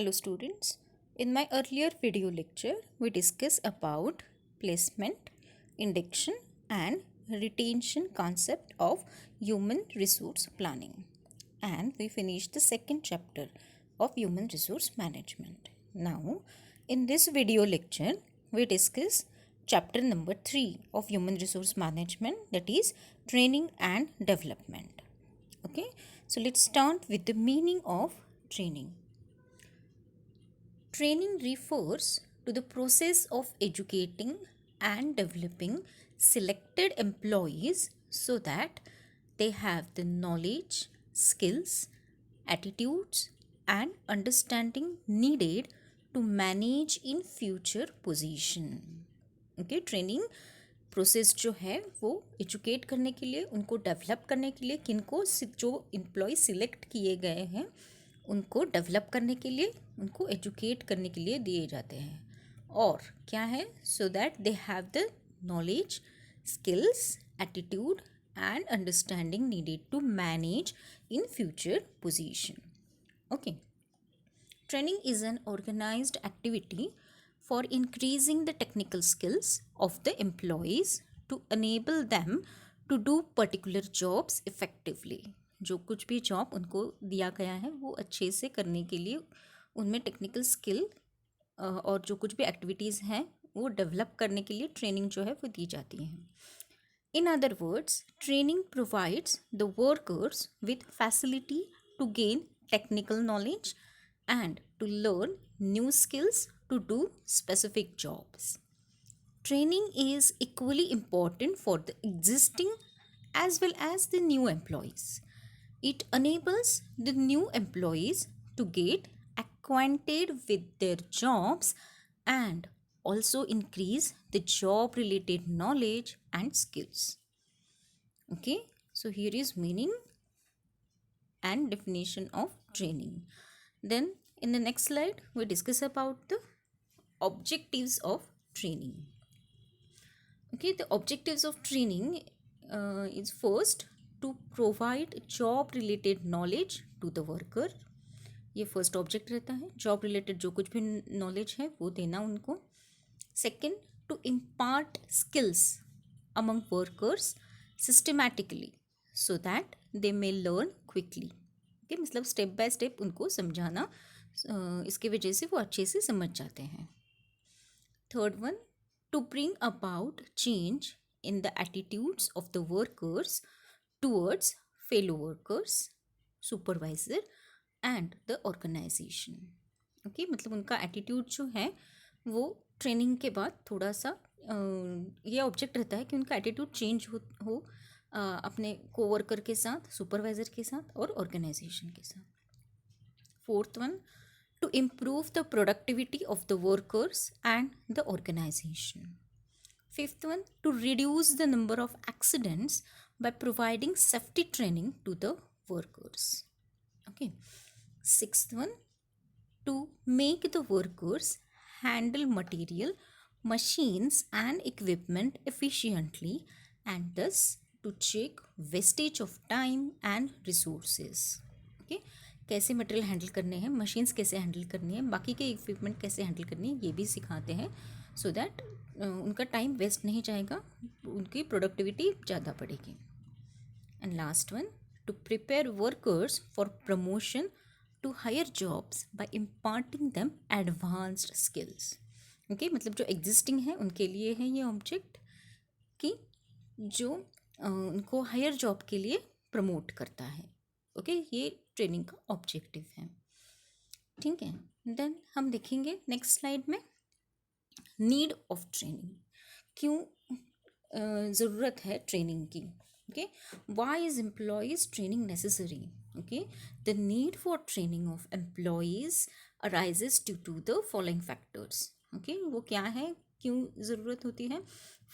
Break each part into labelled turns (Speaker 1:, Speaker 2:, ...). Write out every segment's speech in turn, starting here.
Speaker 1: Hello students, in my earlier video lecture we discussed about placement, induction and retention concept of human resource planning, and we finished the second chapter of human resource management. Now in this video lecture we discuss chapter number 3 of human resource management, that is training and development. Okay, so let's start with the meaning of training. Training refers to the process of educating and developing selected employees so that they have the knowledge, skills, attitudes, and understanding needed to manage in future position. Okay, training process जो है वो educate करने के लिए, उनको develop करने के लिए, किनको जो एम्प्लॉय सिलेक्ट किए गए हैं उनको डेवलप करने के लिए, उनको एजुकेट करने के लिए दिए जाते हैं. और क्या है, so that they have the knowledge, skills, attitude and understanding needed to manage in future position. Okay, training is an organized activity for increasing the technical skills of the employees to enable them to do particular jobs effectively. जो कुछ भी job उनको दिया गया है वो अच्छे से करने के लिए उनमें टेक्निकल स्किल और जो कुछ भी एक्टिविटीज़ हैं वो डेवलप करने के लिए ट्रेनिंग जो है वो दी जाती है. In other words, training provides the workers with facility to gain technical knowledge and to learn new skills to do specific jobs. Training is equally important for the existing as well as the new employees. It enables the new employees to get acquainted with their jobs and also increase the job related knowledge and skills. Okay, so here is meaning and definition of training. Then in the next slide we discuss about the objectives of training. Okay, the objectives of training is first to provide job related knowledge to the worker. ये first object रहता है, job related जो कुछ भी knowledge है वो देना उनको. Second, to impart skills among workers systematically so that they may learn quickly. Okay, मतलब स्टेप बाय स्टेप उनको समझाना, इसके वजह से वो अच्छे से समझ जाते हैं. Third one, to bring about change in the attitudes of the workers towards fellow workers, supervisor and the organisation. Okay, मतलब उनका एटीट्यूड जो है वो ट्रेनिंग के बाद थोड़ा सा ये ऑब्जेक्ट रहता है कि उनका एटीट्यूड चेंज हो अपने कोवर्कर के साथ, सुपरवाइज़र के साथ और ऑर्गेनाइजेशन के साथ. Fourth one, to improve the productivity of the workers and the organisation. Fifth one, to reduce the number of accidents by providing safety training to the workers. Okay. Sixth one, to make the workers handle material, machines and equipment efficiently and thus to check wastage of time and resources. Okay, कैसे material handle करने हैं, machines कैसे handle करनी है, बाकी के equipment कैसे handle करनी है, ये भी सिखाते हैं सो दैट उनका टाइम वेस्ट नहीं जाएगा, उनकी प्रोडक्टिविटी ज़्यादा बढ़ेगी. And last one, to prepare workers for promotion to higher jobs by imparting them advanced skills. Okay, मतलब जो एग्जिस्टिंग है उनके लिए है ये ऑब्जेक्ट कि जो उनको हायर जॉब के लिए प्रमोट करता है. ओके, ये ट्रेनिंग का ऑब्जेक्टिव है. ठीक है, देन हम देखेंगे नेक्स्ट स्लाइड में नीड ऑफ ट्रेनिंग. क्यों ज़रूरत है ट्रेनिंग की. Okay, why is employees training necessary? Okay, the need for training of employees arises due to the following factors. Okay, वो क्या है, क्यों ज़रूरत होती है.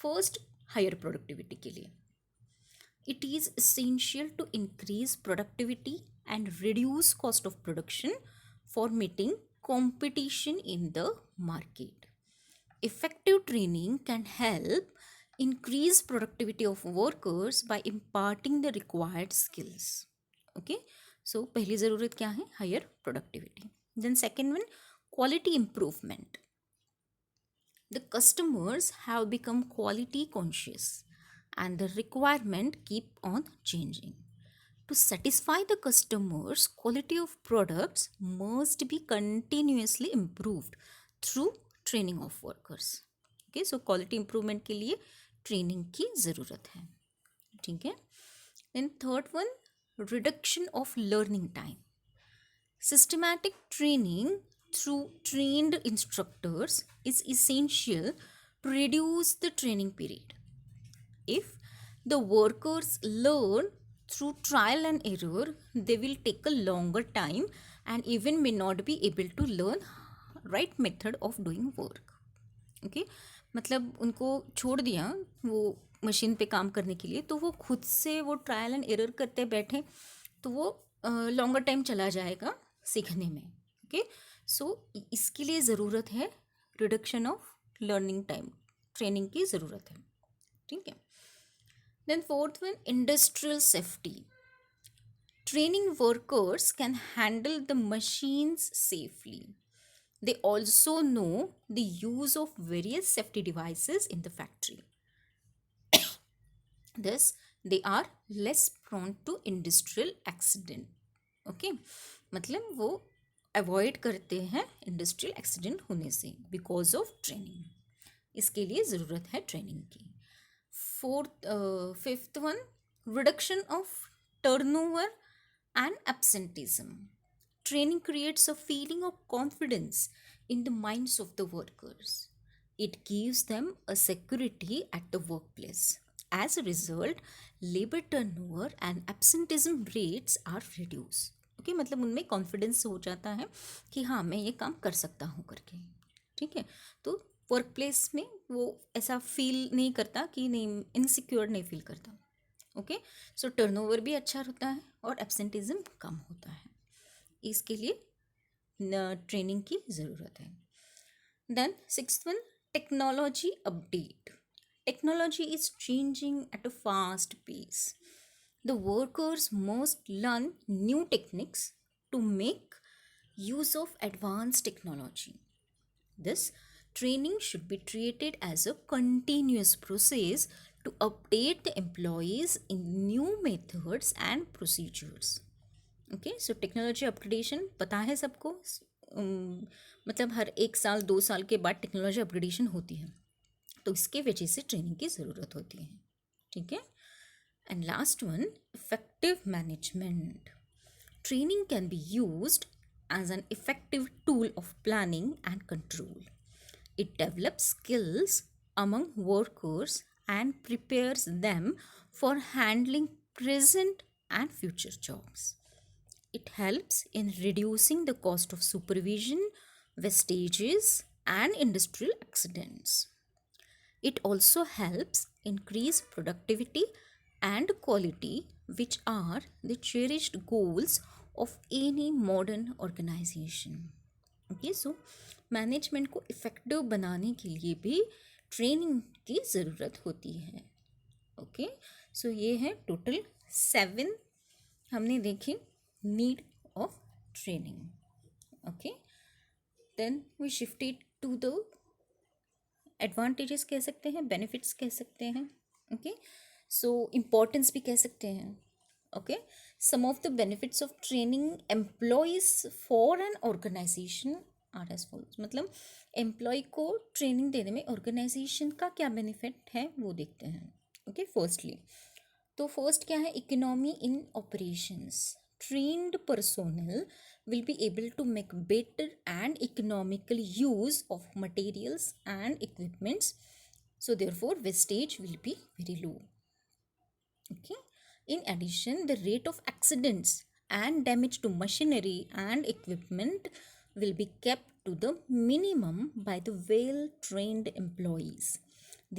Speaker 1: फर्स्ट, हायर प्रोडक्टिविटी के लिए. It is essential to increase productivity and reduce cost of production for meeting competition in the market. Effective training can help increase productivity of workers by imparting the required skills. Okay, so पहली ज़रूरत क्या है, higher productivity. Then second one, quality improvement. The customers have become quality conscious and the requirement keep on changing. To satisfy the customers, quality of products must be continuously improved through training of workers. Okay, so quality improvement के लिए training की ज़रूरत है. ठीक है. Then third one, reduction of learning time. Systematic training through trained instructors is essential to reduce the training period. If the workers learn through trial and error, they will take a longer time and even may not be able to learn right method of doing work. Okay मतलब उनको छोड़ दिया वो machine पे काम करने के लिए, तो वो खुद से वो ट्रायल एंड एरर करते बैठे तो वो लॉन्गर टाइम चला जाएगा सीखने में. ओके, सो इसके लिए ज़रूरत है reduction of learning time, training की ज़रूरत है. ठीक है. Then fourth one, industrial safety. Training workers can handle the machines safely. They also know the use of various safety devices in the factory. Thus, they are less prone to industrial accident. Okay, मतलब वो avoid करते हैं industrial accident होने से because of training. इसके लिए ज़रूरत है ट्रेनिंग की. Fifth one, reduction of turnover and absenteeism. Training creates a feeling of confidence in the minds of the workers. It gives them a security at the workplace. As a result, labor turnover and absenteeism rates are reduced. Okay, मतलब उनमें confidence हो जाता है कि हाँ मैं ये काम कर सकता हूँ करके. ठीक है, तो वर्क प्लेस में वो ऐसा फील नहीं करता कि नहीं, इनसिक्योर नहीं फील करता. ओके, सो टर्नओवर भी अच्छा होता है और एब्सेंटिज्म कम होता है. इसके लिए ट्रेनिंग की ज़रूरत है. Then sixth one, technology update. Technology is changing at a fast pace. The workers must learn new techniques to make use of advanced technology. This training should be treated as a continuous process to update the employees in new methods and procedures. Okay, so technology upgradation पता है सबको, मतलब हर 1 साल 2 साल के बाद technology upgradation होती है, तो इसके वजह से ट्रेनिंग की ज़रूरत होती है. ठीक है. And last one, effective management. Training can be used as an effective tool of planning and control. It develops skills among workers and prepares them for handling present and future jobs. It helps in reducing the cost of supervision, wastages, and industrial accidents. It also helps increase productivity and quality, which are the cherished goals of any modern organization. Okay, so management को effective बनाने के लिए भी training की ज़रूरत होती है. Okay, so ये है टोटल 7 हमने देखे need of training. Okay, then we shifted to the advantages कह सकते हैं, बेनिफिट्स कह सकते हैं. ओके, सो इम्पोर्टेंस भी कह सकते हैं. Okay, some of the benefits of training employees for an organization are as follows. मतलब एम्प्लॉय को ट्रेनिंग देने में ऑर्गेनाइजेशन का क्या बेनिफिट है वो देखते हैं. ओके, फर्स्टली तो फर्स्ट क्या है, economy in operations. Trained personnel will be able to make better and economical use of materials and equipments, so therefore wastage will be very low. Okay, in addition, the rate of accidents and damage to machinery and equipment will be kept to the minimum by the well trained employees.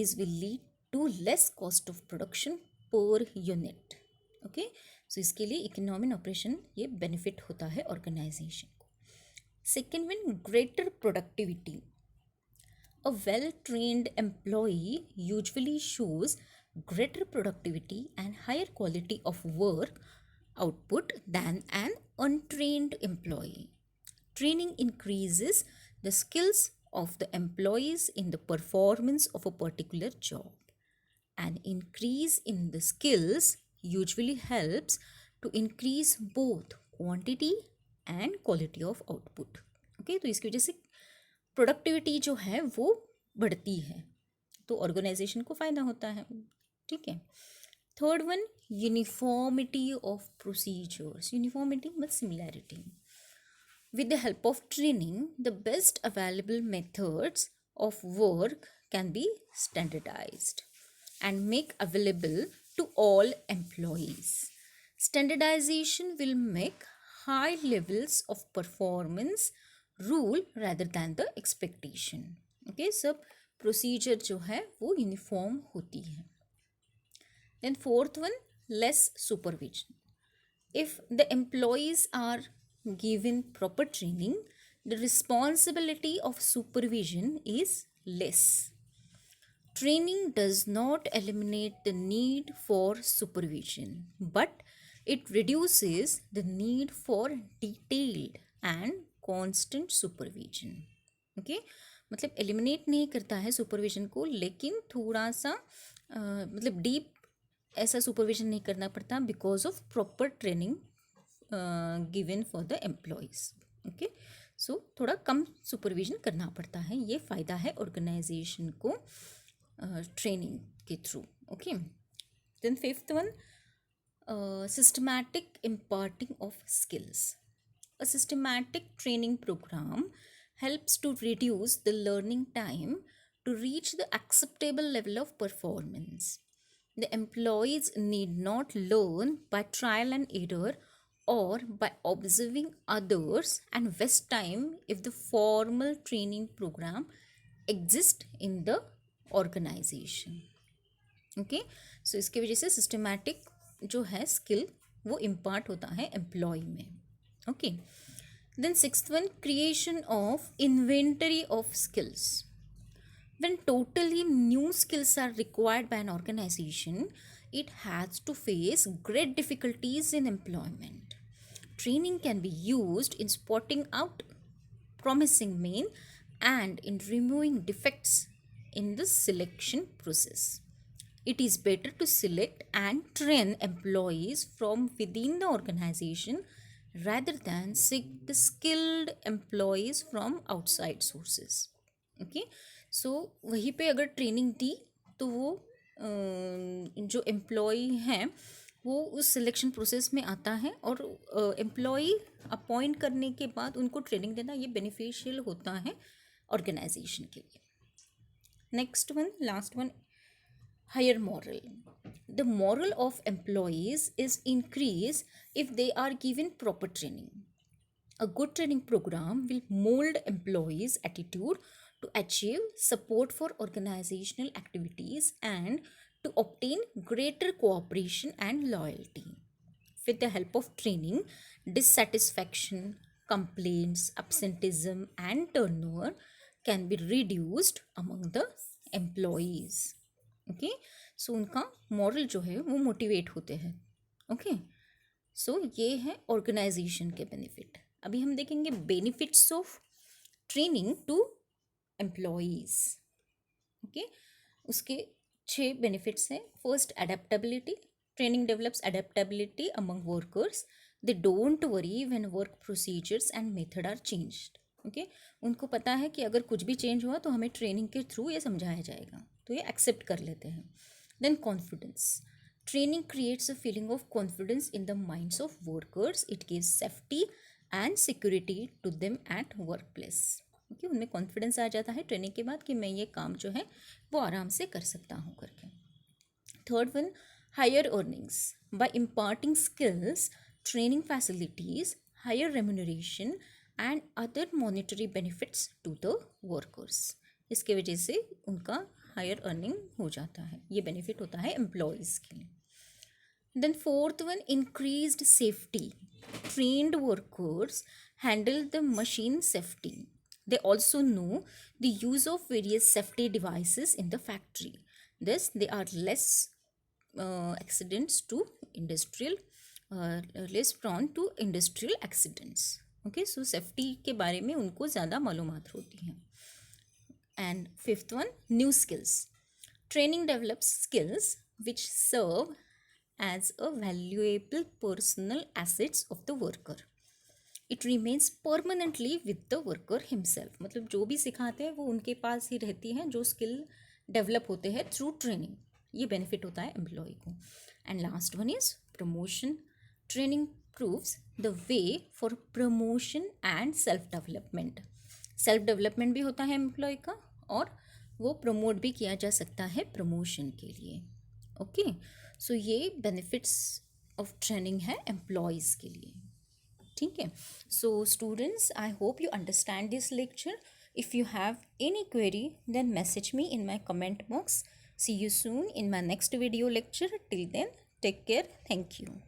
Speaker 1: This will lead to less cost of production per unit. Okay, so इसके लिए economy operation ये benefit होता है organisation को. Second one, greater productivity. A well trained employee usually shows greater productivity and higher quality of work output than an untrained employee. Training increases the skills of the employees in the performance of a particular job. An increase in the skills usually helps to increase both quantity and quality of output. Okay, तो इसकी वजह से productivity जो है वो बढ़ती है, तो ऑर्गेनाइजेशन को फ़ायदा होता है. ठीक है. Third one, uniformity of procedures. Uniformity मतलब similarity. With the help of training, the best available methods of work can be standardized and make available to all employees. Standardization will make high levels of performance rule rather than the expectation. Okay, सब procedure जो है वो uniform होती है. Then fourth one, less supervision. If the employees are given proper training, the responsibility of supervision is less. Training does not eliminate the need for supervision, but it reduces the need for detailed and constant supervision. Okay, मतलब eliminate नहीं करता है supervision को, लेकिन थोड़ा सा मतलब deep ऐसा सुपरविजन नहीं करना पड़ता because of proper training given for the employees. Okay, so थोड़ा कम सुपरविजन करना पड़ता है. ये फ़ायदा है ऑर्गेनाइजेशन को ट्रेनिंग के थ्रू. Okay. Then fifth one, systematic imparting of skills. A systematic training program helps to reduce the learning time to reach the acceptable level of performance. The employees need not learn by trial and error or by observing others and waste time if the formal training program exists in the organization. Okay, so इसकी वजह से systematic जो है skill वो impart होता है employ में. Okay, then sixth one, creation of inventory of skills. When totally new skills are required by an organization, it has to face great difficulties in employment. Training can be used in spotting out promising men and in removing defects in the selection process. It is better to select and train employees from within the organization rather than seek the skilled employees from outside sources. Okay, so वहीं पे अगर training दी तो वो जो employ हैं वो उस selection process में आता है, और एम्प्लॉय अपॉइंट करने के बाद उनको ट्रेनिंग देना ये बेनिफिशियल होता है ऑर्गेनाइजेशन के लिए. Next one, last one, higher moral. The moral of employees is increased if they are given proper training. A good training program will mold employees' attitude to achieve support for organizational activities and to obtain greater cooperation and loyalty. With the help of training, dissatisfaction, complaints, absenteeism, and turnover can be reduced among the employees. Okay, so उनका morale जो है वो motivate होते हैं. Okay, so ये है organisation के benefit. अभी हम देखेंगे benefits of training to employees. Okay, उसके 6 बेनिफिट्स हैं. First, adaptability. Training develops adaptability among workers. They don't worry when work procedures and method are changed. Okay, उनको पता है कि अगर कुछ भी चेंज हुआ तो हमें ट्रेनिंग के थ्रू ये समझाया जाएगा, तो ये एक्सेप्ट कर लेते हैं. Then confidence. Training creates a feeling of confidence in the minds of workers. It gives safety and security to them at work place. Okay, उनमें कॉन्फिडेंस आ जाता है ट्रेनिंग के बाद कि मैं ये काम जो है वो आराम से कर सकता हूँ करके. Third one, higher earnings. By imparting skills, training facilities, higher remuneration and other monetary benefits to the workers. इसके वजह से उनका हायर अर्निंग हो जाता है. ये बेनिफिट होता है एम्प्लॉयज़ के लिए. Then fourth one, increased safety. Trained workers handle the machine safety. They also know the use of various safety devices in the factory. This they are less accidents to industrial less prone to industrial accidents. Okay, so safety के बारे में उनको ज़्यादा मालूमात होती हैं. And fifth one, new skills. Training develops skills which serve as a valuable personal assets of the worker. It remains permanently with the worker himself. मतलब जो भी सिखाते हैं वो उनके पास ही रहती हैं, जो स्किल डेवलप होते हैं थ्रू ट्रेनिंग. ये बेनिफिट होता है एम्प्लॉय को. And last one is promotion. Training proves the way for promotion and self development. Self development भी होता है एम्प्लॉय का, और वो प्रमोट भी किया जा सकता है प्रमोशन के लिए. ओके, सो ये बेनिफिट्स ऑफ ट्रेनिंग है एम्प्लॉयज़ के लिए. ठीक है. So students, I hope you understand this lecture. If you have any query then message me in my comment box. See you soon in my next video lecture. Till then, take care. Thank you.